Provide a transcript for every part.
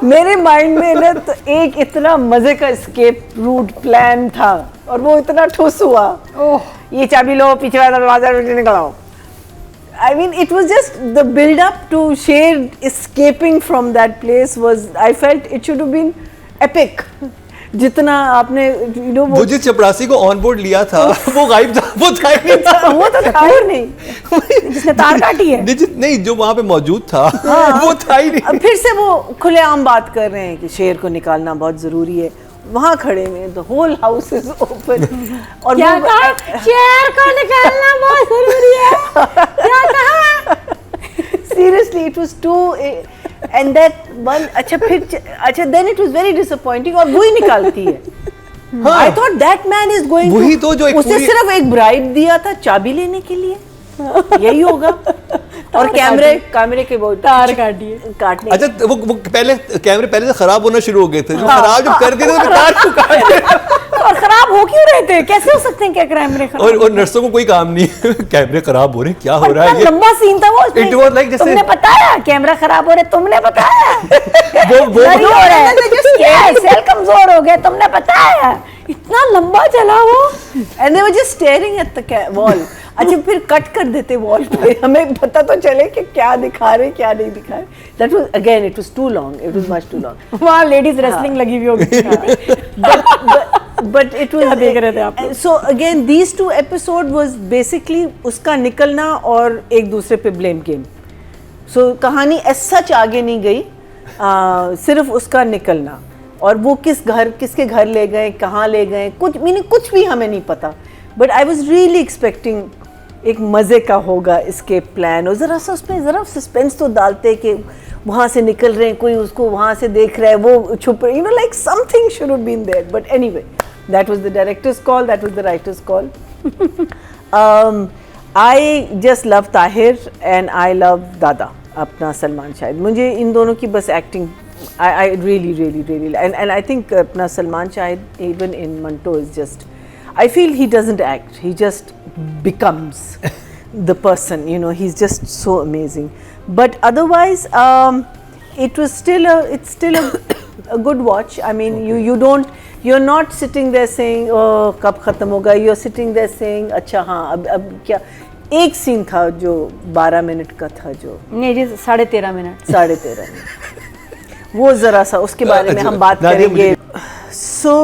मेरे माइंड में ना तो एक इतना मजे का एस्केप रूट प्लान था और वो इतना ठुस हुआ। ये चाबी लो, पीछे वाला दरवाजा निकल आओ। I mean, it was just the build-up to Sher escaping from that place was. I felt it should have been epic. जितना आपने वो जिस चपरासी को ऑन बोर्ड लिया था वो गायब था, वो था ही नहीं था। वो तो था ही नहीं, जिसने तार काटी है नहीं, जो वहाँ पे मौजूद था वो था ही नहीं। अब फिर से वो खुलेआम बात कर रहे हैं कि शेर को निकालना बहुत जरूरी है। वहाँ खड़े में the whole house is open और क्या कहा? शेर को निकालना बहुत जरूरी है, क्या कहा? Seriously, it was too and that one अच्छा then it was very disappointing और वो ही निकालती है। I thought that man is going वही to तो जो उसे सिर्फ एक ब्राइब दिया था चाबी लेने के लिए, यही होगा। और कैमरे के वो तार काटने। अच्छा वो कैमरे पहले से खराब होना शुरू हो गए थे, जो खराब जब कर दिए थे तो तार क्यों काटे? और खराब हो क्यों रहे थे? कैसे हो सकते हैं क्या कैमरे खराब? और नर्सों को कोई काम नहीं है, कैमरे खराब हो रहे हैं, क्या हो रहा है ये? लंबा सीन था वो। It was like जैसे तुमने बताया कैमरा खराब हो रहे, तुमने बताया वो नहीं हो रहा है, सेल कमजोर हो गया, तुमने बताया। इतना लंबा चला वो and they were just staring at the wall। अच्छा फिर कट कर देते वॉल पे, हमें पता तो चले कि क्या दिखा रहे क्या नहीं दिखा रहे। That was again it was too long, it was much too long। वहाँ लेडीज रेसलिंग लगी हुई होगी। but it was देख रहे थे आप लोग। so again these two episode was basically उसका निकलना और एक दूसरे पे blame game। so कहानी as such आगे नहीं गई, सिर्फ उसका निकलना और वो किसके घर ले गए, कहाँ ले गए, कुछ भी हमें नहीं पता। But I was really expecting एक मज़े का होगा एस्केप प्लान और ज़रा सा उसमें ज़रा सस्पेंस तो डालते कि वहाँ से निकल रहे हैं, कोई उसको वहाँ से देख रहा है, वो छुप रहे, like something should have been there। But anyway, that was the director's call, that was the writer's call। I just love Tahir and I love दादा अपना सलमान शाहिद। मुझे इन दोनों की बस acting I really and I think अपना Salman Shahid even in Manto is just, I feel he doesn't act, he just becomes the person, he's just so amazing। But otherwise it's still a good watch। I mean you're not sitting there saying oh कब खत्म होगा, you're sitting there saying अच्छा हाँ अब क्या। एक scene था जो 12 मिनट का था, जो नहीं जी 13.5 मिनट वो जरा सा उसके बारे में हम बात करेंगे। सो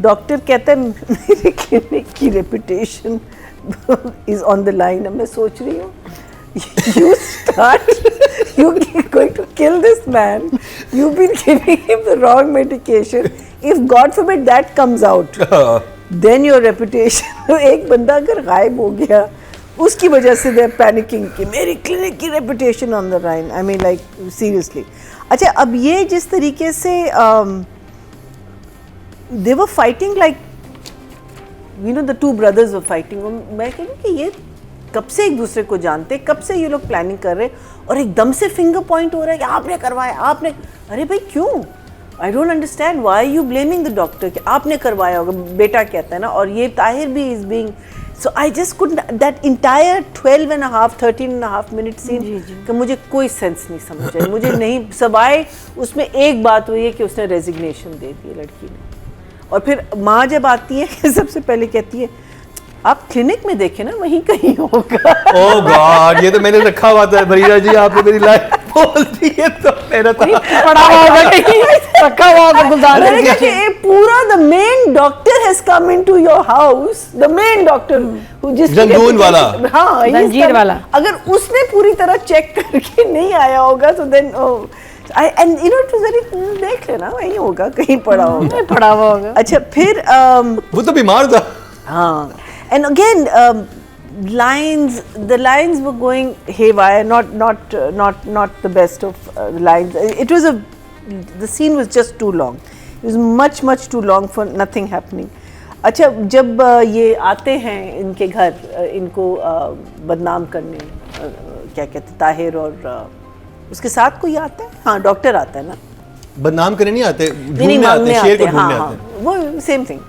डॉक्टर कहता है मेरे क्लिनिक की reputation is on the line. अब मैं सोच रही हूँ you going to kill this man, you've been giving him the wrong medication, if God forbid that comes out then your reputation एक बंदा अगर गायब हो गया उसकी वजह से they're panicking कि मेरी क्लिनिक की reputation on the line। I mean like seriously। अच्छा अब ये जिस तरीके से they were fighting like the two brothers were fighting। मैं कह रही हूँ कि ये कब से एक दूसरे को जानते, कब से ये लोग प्लानिंग कर रहे और एकदम से फिंगर पॉइंट हो रहा है कि आपने करवाया, आपने। अरे भाई क्यों? I don't understand why you blaming the doctor कि आपने करवाया होगा, बेटा कहता है ना। और ये ताहिर भी is being so I just could that entire 13.5 minute scene कि मुझे कोई सेंस नहीं समझ आई, मुझे नहीं सवाए उसमें एक बात हुई है कि उसने रेजिग्नेशन दे दी लड़की ने। और फिर माँ जब आती है सबसे पहले कहती है आप क्लिनिक में देखें ना वहीं कहीं होगा। ओह गॉड, ये तो मैंने रखा हुआ था। बरीरा जी आपने मेरी लाइफ बोल दी है तो मेरा था पड़ा हुआ कहीं रखा हुआ होगा गुलदान में। पूरा the main doctor has come into your house, the main doctor जंगून वाला, हाँ जंजीर वाला, अगर उसने पूरी तरह चेक करके नहीं आया होगा तो then and it was very देख लेना वहीं होगा कहीं पड़ा होगा। अच्छा फिर वो तो बीमार था। हाँ and again the lines were going haywire, not the best of the lines। it was the scene was just too long, it was much too long for nothing happening। अच्छा जब ये आते हैं इनके घर इनको बदनाम करने, क्या कहते ताहिर और उसके साथ कोई आता है, हाँ डॉक्टर आता है ना, बदनाम करने नहीं आते, नहीं मांगने आते, हाँ वो सेम थिंग।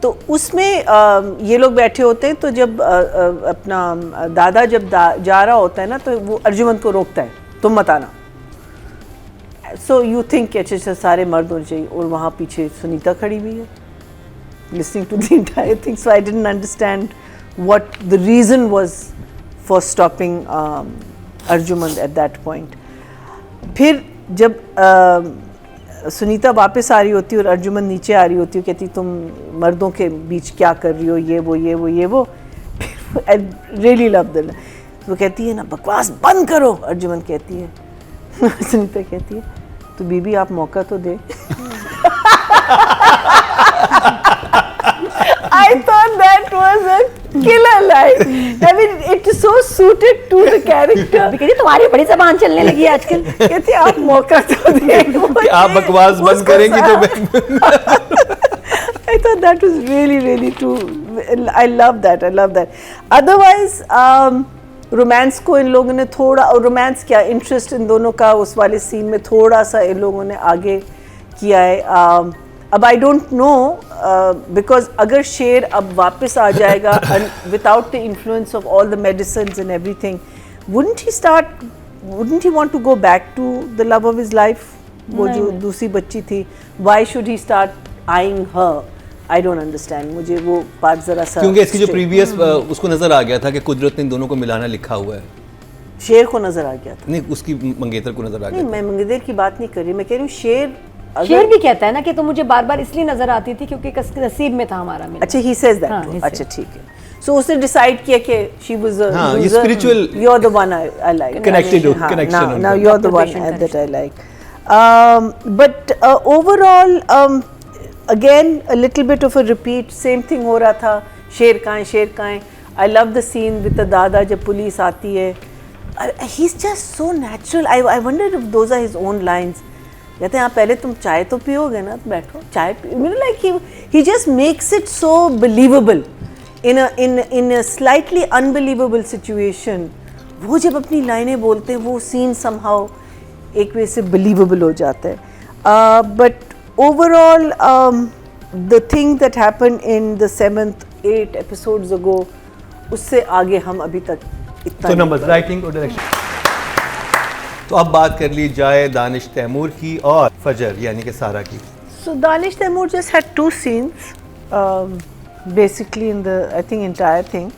तो उसमें ये लोग बैठे होते हैं तो जब अपना दादा जब जा रहा होता है ना तो वो अर्जुमंद को रोकता है, तुम मत आना। सो यू थिंक अच्छे से सारे मर्द होने चाहिए, और वहाँ पीछे सुनीता खड़ी हुई है listening to the entire thing, so I didn't understand what the reason was for stopping Arjuman at that point. फिर जब सुनीता वापस आ रही होती है और अर्जुमन नीचे आ रही होती है, कहती तुम मर्दों के बीच क्या कर रही हो, ये वो I really love the, वो कहती है ना बकवास बंद करो, अर्जुमन कहती है सुनीता कहती है तो बीबी आप मौका तो दे I thought that was a killer line. I mean, it so suited to the character. कहती तुम्हारी बड़ी जबान चलने लगी है आजकल। कहती आप मौका तो दे। आप बकवास बंद करेंगी तो मैं I thought that was really true. I love that. Otherwise, romance को इन लोगों ने थोड़ा, और रोमांस क्या इंटरेस्ट इन दोनों का उस वाले सीन में थोड़ा सा इन लोगों ने आगे किया है। अब आई डोंट नो बिकॉज अगर शेर अब वापस आ जाएगा without the influence of all the medicines and everything, wouldn't he want to go back to the love of his life? वो जो दूसरी बच्ची थी, why should he start eyeing her? I don't understand. मुझे वो पार्ट जरा सा, क्योंकि इसकी जो प्रीवियस उसको नजर आ गया था कि कुदरत ने इन दोनों को मिलाना लिखा हुआ है। शेर को नजर आ गया था। नहीं, उसकी मंगेतर को नजर आ नहीं, गया। मैं मंगेतर की बात नहीं कर रही, मैं कह रही हूँ शेर शेर भी कहता है ना कि तुम मुझे बार बार इसलिए नजर आती थी क्योंकि नसीब में था हमारा मिलना। अच्छा, he says that हाँ, too. he अच्छा ठीक है, so उसने डिसाइड किया कि she was a हाँ, ये loser. spiritual You're the one I like. connected हाँ, connection now उनका। you're the one Observation that I like. But overall, again a little bit of a repeat. Same thing हो रहा था, शेर कहाँ है। I love the scene with the दादा जब पुलिस आती है। He's just so natural. I wonder if those are his own lines. कहते हैं आप पहले तुम चाय तो पियोगे ना, तो बैठो चाय पियो, like he just makes it so believable in a slightly unbelievable situation. वो जब अपनी लाइनें बोलते हैं वो सीन somehow एक वे से believable हो जाता है। But overall the thing that happened in the 8 episodes ago, उससे आगे हम अभी तक इतना तो नंबर राइटिंग और डायरेक्शन। तो अब बात कर ली जाए दानिश तैमूर की और फजर यानी कि सारा की। So Danish Taimur just had 2 scenes, basically in the I think entire thing,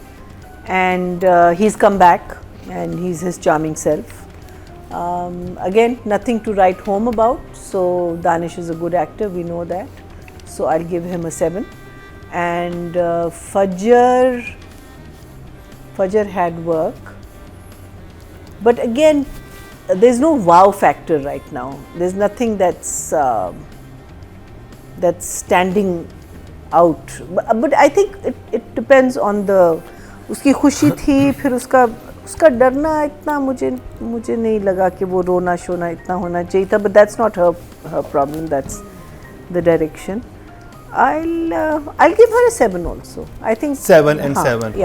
and he's come back and he's his charming self. Again, nothing to write home about. So Danish is a good actor, we know that. So I'll give him a 7. And Fajr had work, but again, there's no wow factor right now. There's nothing that's standing out. But I think it depends on the, उसकी खुशी थी, फिर उसका डरना इतना मुझे नहीं लगा कि वो रोना शोना इतना होना चाहिए था. But that's not her problem. That's the direction. I'll give her a 7 also. I think 7 and 7. Yeah.